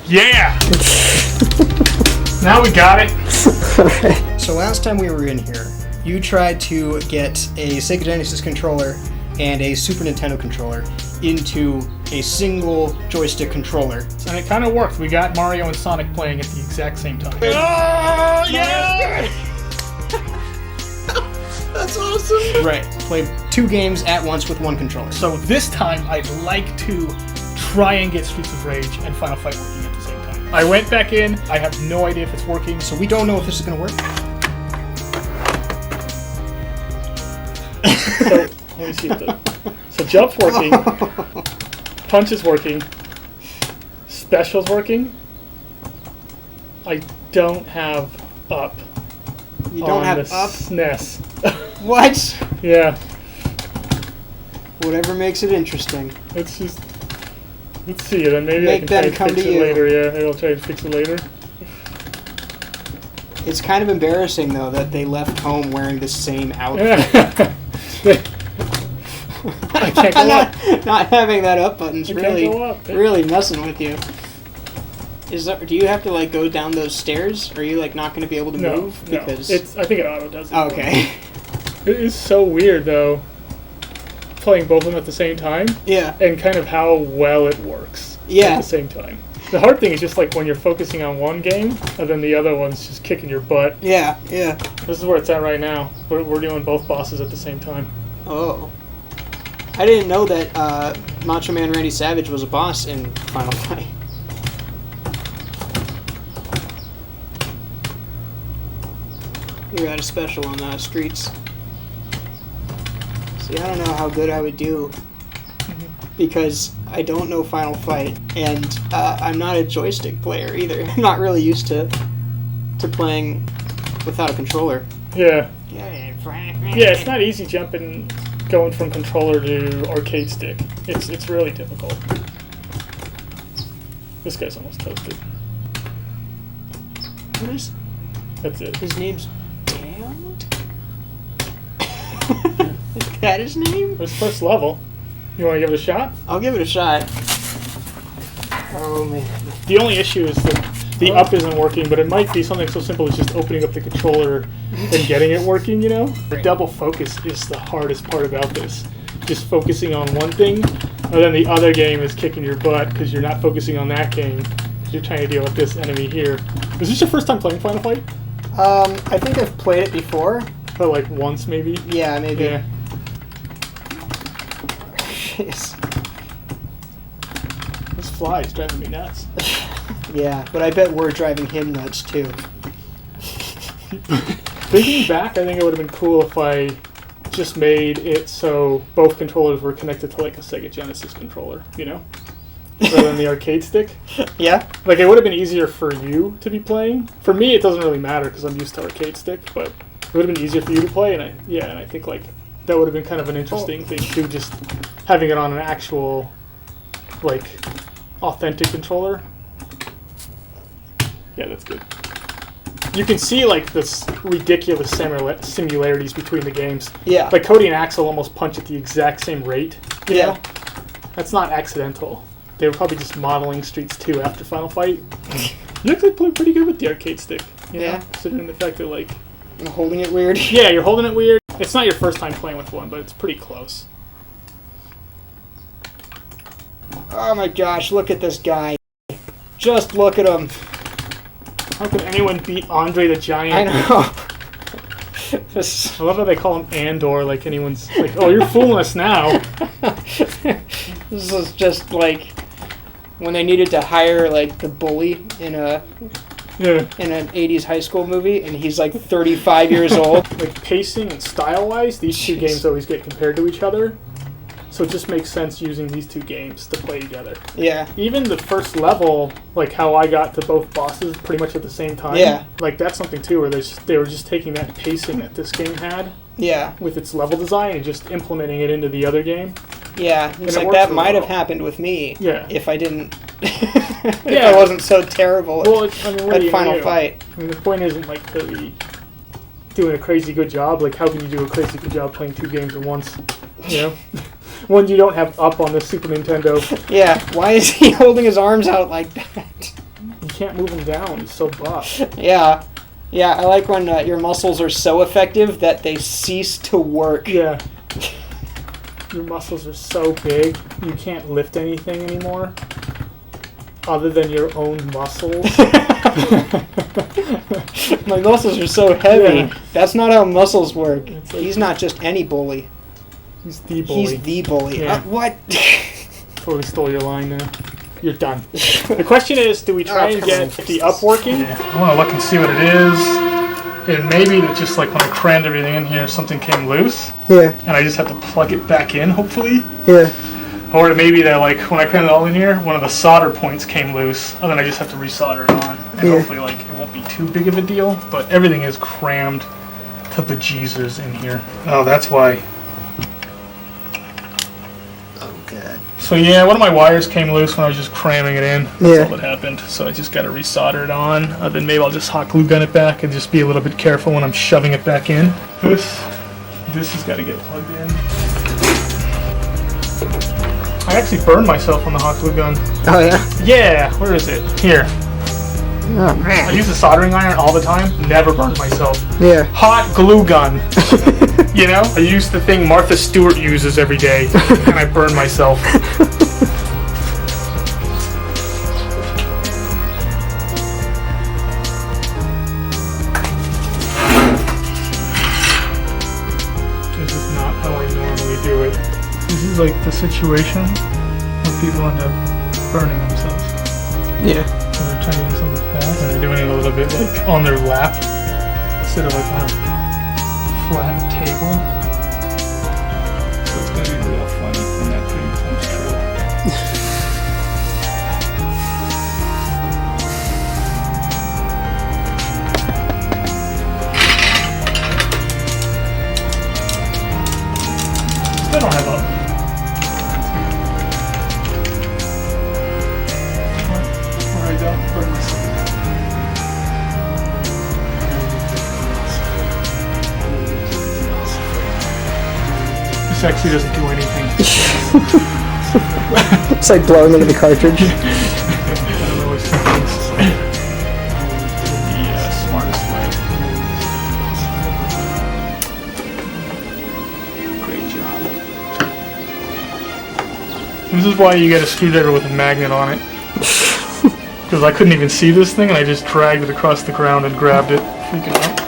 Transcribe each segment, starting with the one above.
Yeah! Now we got it. Alright. So last time we were in here, you tried to get a Sega Genesis controller and a Super Nintendo controller into a single joystick controller. And it kind of worked. We got Mario and Sonic playing at the exact same time. Oh, yeah! That's awesome! Right. Play 2 games at once with 1 controller. So this time, I'd like to try and get Streets of Rage and Final Fight working at the same time. I went back in. I have no idea if it's working. So we don't know if this is going to work. So, let me see. So jump's working. Punch is working. Special's working. I don't have up. You don't have the up? SNES. What? Yeah. Whatever makes it interesting. Let's see, and then maybe Make I can them try and come fix to it you. later. Yeah, maybe I'll try and fix it later. It's kind of embarrassing, though, that they left home wearing the same outfit. I can't go up. Not having that up button's I really, can't go up. really messing with you. Do you have to like go down those stairs? Or are you like not going to be able to move? Because I think it auto does it. Okay. It is so weird though, playing both of them at the same time. Yeah. And kind of how well it works. Yeah. At the same time. The hard thing is just like when you're focusing on one game, and then the other one's just kicking your butt. Yeah. Yeah. This is where it's at right now. We're doing both bosses at the same time. Oh. I didn't know that Macho Man Randy Savage was a boss in Final Fight. You're at a special on the streets. See, I don't know how good I would do because I don't know Final Fight, and I'm not a joystick player either. I'm not really used to playing without a controller. Yeah. Yeah, it's not easy going from controller to arcade stick. It's really difficult. This guy's almost toasted. What is? That's it. His name's Dan? Is that his name? It's first level. You want to give it a shot? I'll give it a shot. Oh man. The only issue is that the up isn't working, but it might be something so simple as just opening up the controller and getting it working, you know? The double focus is the hardest part about this. Just focusing on one thing, and then the other game is kicking your butt because you're not focusing on that game. You're trying to deal with this enemy here. Is this your first time playing Final Fight? I think I've played it before. But like once, maybe? Yeah, maybe. Yeah. Jeez. This fly is driving me nuts. Yeah, but I bet we're driving him nuts too. Thinking back, I think it would have been cool if I just made it so both controllers were connected to like a Sega Genesis controller, you know? Rather than the arcade stick. Yeah? Like, it would have been easier for you to be playing. For me, it doesn't really matter because I'm used to arcade stick, but it would have been easier for you to play, and I think, like, that would have been kind of an interesting thing, too, just having it on an actual, like, authentic controller. Yeah, that's good. You can see, like, this ridiculous similarities between the games. Yeah. Like, Cody and Axel almost punch at the exact same rate, you Yeah. know? That's not accidental. They were probably just modeling Streets 2 after Final Fight. You actually play pretty good with the arcade stick. You know? Considering the fact that, like... I'm holding it weird. Yeah, you're holding it weird. It's not your first time playing with one, but it's pretty close. Oh my gosh, look at this guy. Just look at him. How could anyone beat Andre the Giant? I know. I love how they call him Andor, like anyone's... Like, oh, you're fooling us now. This is just like when they needed to hire like the bully in an 80s high school movie, and he's like 35 years old. Like pacing and style-wise, these two games always get compared to each other. So it just makes sense using these two games to play together. Yeah. Even the first level, like how I got to both bosses pretty much at the same time. Yeah. Like that's something too, where they were just taking that pacing that this game had. Yeah. With its level design and just implementing it into the other game. Yeah. It's like that might have happened with me. Yeah. If I didn't. If I wasn't so terrible at Final Fight. I mean, the point isn't like to be doing a crazy good job. Like, how can you do a crazy good job playing two games at once? You know? One you don't have up on the Super Nintendo. Yeah, why is he holding his arms out like that? can't move him down. He's so buff. Yeah. Yeah, I like when your muscles are so effective that they cease to work. Yeah. Your muscles are so big, you can't lift anything anymore other than your own muscles. My muscles are so heavy. Yeah. That's not how muscles work. Like, he's not just any bully. He's the bully. He's the bully. Yeah. What? Totally stole your line now. You're done. The question is, do we try and get the up working? Yeah. I want to look and see what it is. And maybe that just like when I crammed everything in here, something came loose. Yeah. And I just have to plug it back in, hopefully. Yeah. Or maybe that like when I crammed it all in here, one of the solder points came loose. And then I just have to resolder it on. And hopefully like it won't be too big of a deal. But everything is crammed to bejesus in here. Oh, that's why. So yeah, one of my wires came loose when I was just cramming it in. That's all that happened. So I just got to resolder it on. Then maybe I'll just hot glue gun it back and just be a little bit careful when I'm shoving it back in. This has got to get plugged in. I actually burned myself on the hot glue gun. Oh yeah? Yeah, where is it? Here. Oh man. I use a soldering iron all the time. Never burned myself. Yeah. Hot glue gun. You know? I use the thing Martha Stewart uses every day, and I burn myself. This is not how I normally do it. This is like the situation where people end up burning themselves. Yeah. So they're trying to do something fast, and they're doing it a little bit like on their lap instead of like on a flat table. So it's gonna be real funny when that thing comes true. Still don't have up. Where I don't burn myself. This actually doesn't do anything. It's like blowing into the cartridge. I don't always think it's the smartest way. Great job. This is why you get a screwdriver with a magnet on it. Because I couldn't even see this thing and I just dragged it across the ground and grabbed it. Freaking out.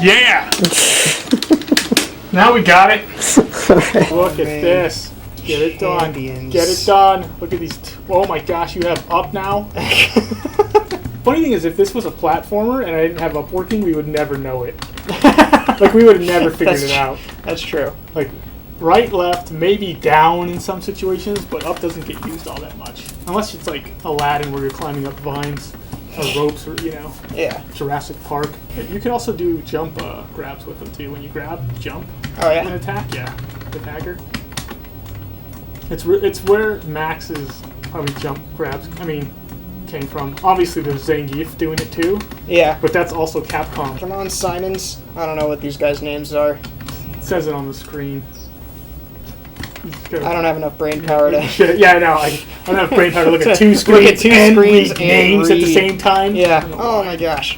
Yeah! Now we got it. Look at this. Get it done. Get it done. Look at these. Oh my gosh, you have up now? Funny thing is, if this was a platformer and I didn't have up working, we would never know it. Like, we would have never figured it out. That's true. Like, right, left, maybe down in some situations, but up doesn't get used all that much. Unless it's like Aladdin where you're climbing up vines or ropes or, you know, Jurassic Park. You can also do jump grabs with them too. When you grab, jump, and attack, with Hacker. It's where Max's probably jump grabs, came from. Obviously there's Zangief doing it too. Yeah. But that's also Capcom. Come on, Simons. I don't know what these guys' names are. It says it on the screen. I don't have enough brain power to... Yeah, I know. I don't have brain power to look at two screens, and read names at the same time. Yeah. Oh my gosh.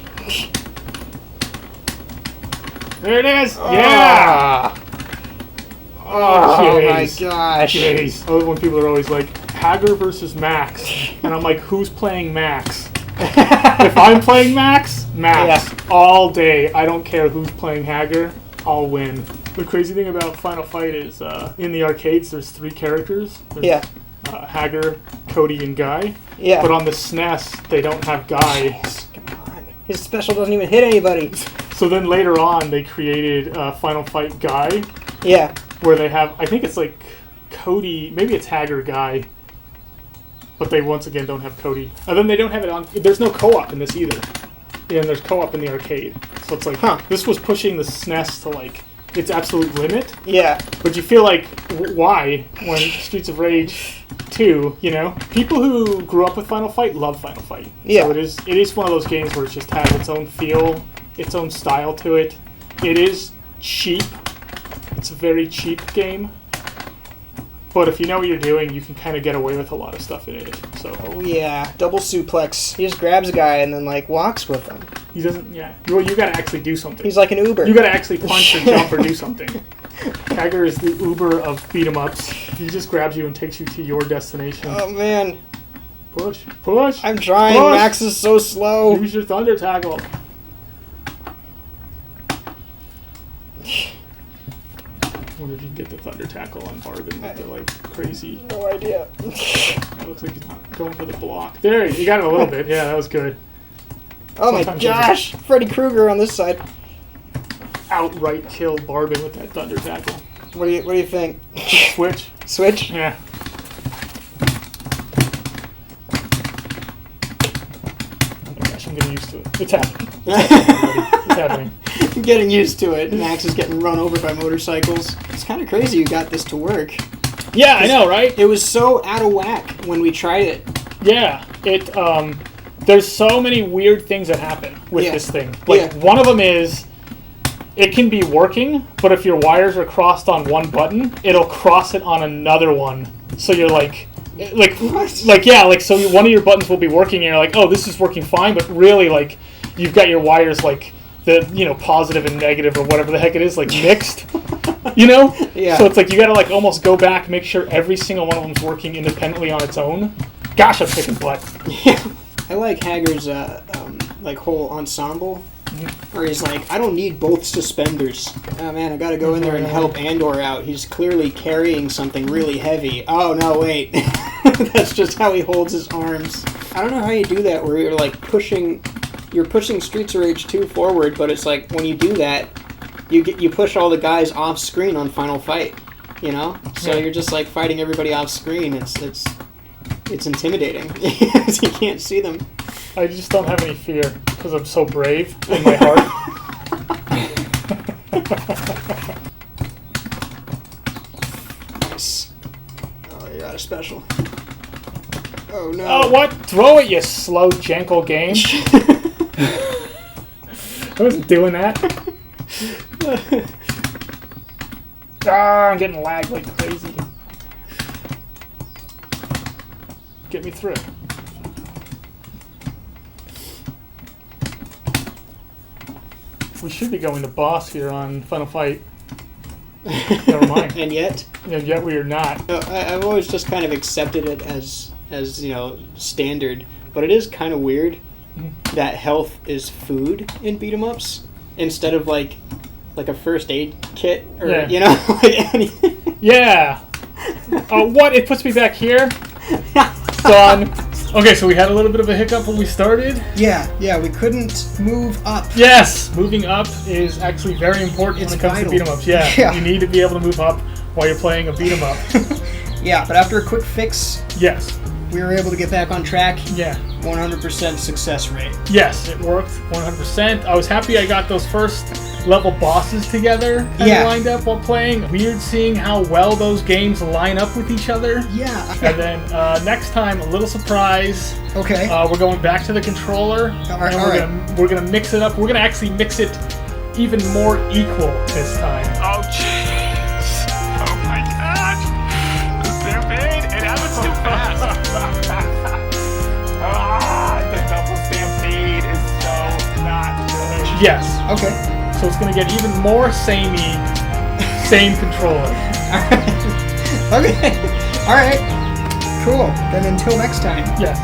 There it is. Yeah. Oh my gosh. Jeez. I love when people are always like, Hager versus Max. And I'm like, who's playing Max? If I'm playing Max, all day. I don't care who's playing Hager. I'll win. The crazy thing about Final Fight is in the arcades there's 3 characters. There's, Hager, Cody, and Guy. Yeah. But on the SNES they don't have Guy. Come on. His special doesn't even hit anybody. So then later on they created Final Fight Guy. Yeah. Where they have, I think it's like Cody, maybe it's Hager Guy. But they once again don't have Cody. And then they don't have it on, there's no co-op in this either. And there's co-op in the arcade. So it's like, this was pushing the SNES to like its absolute limit. Yeah. But you feel like, why? When Streets of Rage too, you know? People who grew up with Final Fight love Final Fight. Yeah. So it is one of those games where it just has its own feel, its own style to it. It is cheap. It's a very cheap game. But if you know what you're doing, you can kind of get away with a lot of stuff in it. So Oh yeah, double suplex. He just grabs a guy and then like walks with him. he doesn't. Yeah, well, you got to actually do something. He's like an Uber. You got to actually punch or jump or do something. Hager is the Uber of beat 'em ups. He just grabs you and takes you to your destination. Oh man, Push, push. I'm trying. Push. Max is so slow. Use your thunder tackle. I wonder if you can get the thunder tackle on Bargain with the like crazy. No idea. It looks like he's going for the block. There, you got it a little bit. Yeah, that was good. Oh my Sometimes gosh, Freddy Krueger on this side. Outright kill Bargain with that thunder tackle. What do you think? Switch. Switch? Yeah. Oh my gosh, I'm getting used to it. It's happening. It's happening. I'm getting used to it. Max is getting run over by motorcycles. It's kind of crazy you got this to work. Yeah, I know, right? It was so out of whack when we tried it. Yeah, there's so many weird things that happen with Yeah. this thing. Like, one of them is, it can be working, but if your wires are crossed on one button, it'll cross it on another one. So you're What? so one of your buttons will be working, and you're like, oh, this is working fine, but really, like, you've got your wires, like, the, positive and negative or whatever the heck it is, like, mixed, Yeah. So it's like, you gotta, like, almost go back, make sure every single one of them's working independently on its own. Gosh, I'm kicking butt. Yeah. I like Hager's whole ensemble, where he's like, I don't need both suspenders. Oh man, I gotta go in there and help Andor out. He's clearly carrying something really heavy. Oh no, wait. That's just how he holds his arms. I don't know how you do that, where you're like pushing Streets of Rage 2 forward, but it's like when you do that, you push all the guys off screen on Final Fight, So Yeah. you're just like fighting everybody off screen. It's intimidating because you can't see them. I just don't have any fear because I'm so brave in my heart. Nice. Oh, you're out of special. Oh no. Oh, what? Throw it, you slow, jangle game. I wasn't doing that. I'm getting lagged like crazy. Get me through. We should be going to boss here on Final Fight. Never mind. And yet, And yet we are not. I've always just kind of accepted it as standard, but it is kind of weird that health is food in beat 'em ups instead of like a first aid kit or like anything. Yeah. What? It puts me back here? Done. Okay, so we had a little bit of a hiccup when we started. Yeah, we couldn't move up. Yes, moving up is actually very important when it comes to vital. beat 'em ups. Yeah, you need to be able to move up while you're playing a beat 'em up. Yeah, but after a quick fix, Yes. we were able to get back on track. Yeah. 100% success rate. Yes, it worked 100%. I was happy I got those first level bosses together and Yeah. lined up while playing. Weird seeing how well those games line up with each other. Yeah. And then next time, a little surprise. Okay. We're going back to the controller, Alright, and we're gonna mix it up. We're gonna actually mix it even more equal this time. Oh jeez! Oh my gosh! The stampede! It happens too fast. The double stampede is so not good. Yes. Okay. So it's gonna get even more samey. Same controller. Okay. All right. Cool. Then until next time. Yes.